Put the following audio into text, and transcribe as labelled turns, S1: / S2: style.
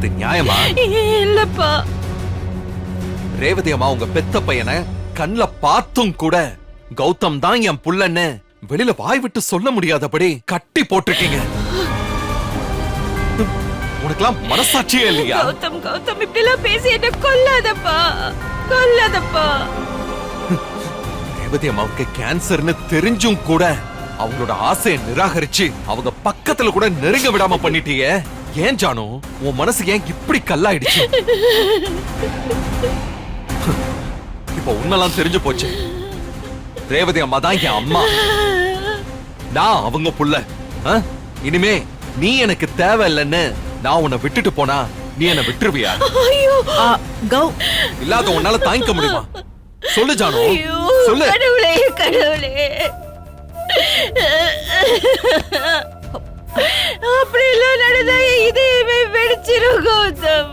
S1: இது நியாயமா?
S2: இல்லப்பா.
S1: ரேவதி அம்மா உங்க பெத்த பையனை கண்ல பார்த்தும் கூட கௌதம் தான் என் புள்ளன்னு வெளியில வாய் விட்டு சொல்ல முடியாதபடி கட்டி போட்டிருக்கீங்க. உனக்கெல்லாம் மனசாட்சியே இல்லையா?
S2: கௌதம் கௌதம் இப்படி எல்லாம் பேசி என்ன கொல்லாதப்பா, கொல்லாதப்பா.
S1: ரேவதி அம்மாவுக்கு கேன்சர்னு தெரிஞ்சும் கூட அவங்களோட ஆசையை நிராகரிச்சு அவங்க பக்கத்துல கூட நெருங்க விடாம பண்ணிட்டீங்க. ஏன் ஜானு, உன் மனசு ஏன் இப்படி கல்லாயிடுச்சு? இப்ப உன்னெல்லாம் தெரிஞ்சு போச்சு. ரேவதி அம்மா தான் என் அம்மா, நான் அவங்க புள்ள. இனிமே நீ எனக்கு தேவையில்லைன்னு நான் உன்னை விட்டுட்டு போனா நீ என்ன விட்டுருவியா? இல்லாத உன்னால தாங்கிக்க முடியுமா? சொல்லு ஜானு, சொல்லு.
S2: கடவுளே கடவுளே, அப்படி எல்லாம் நடந்தா இதயமே வெடிச்சிரும் கௌதம்.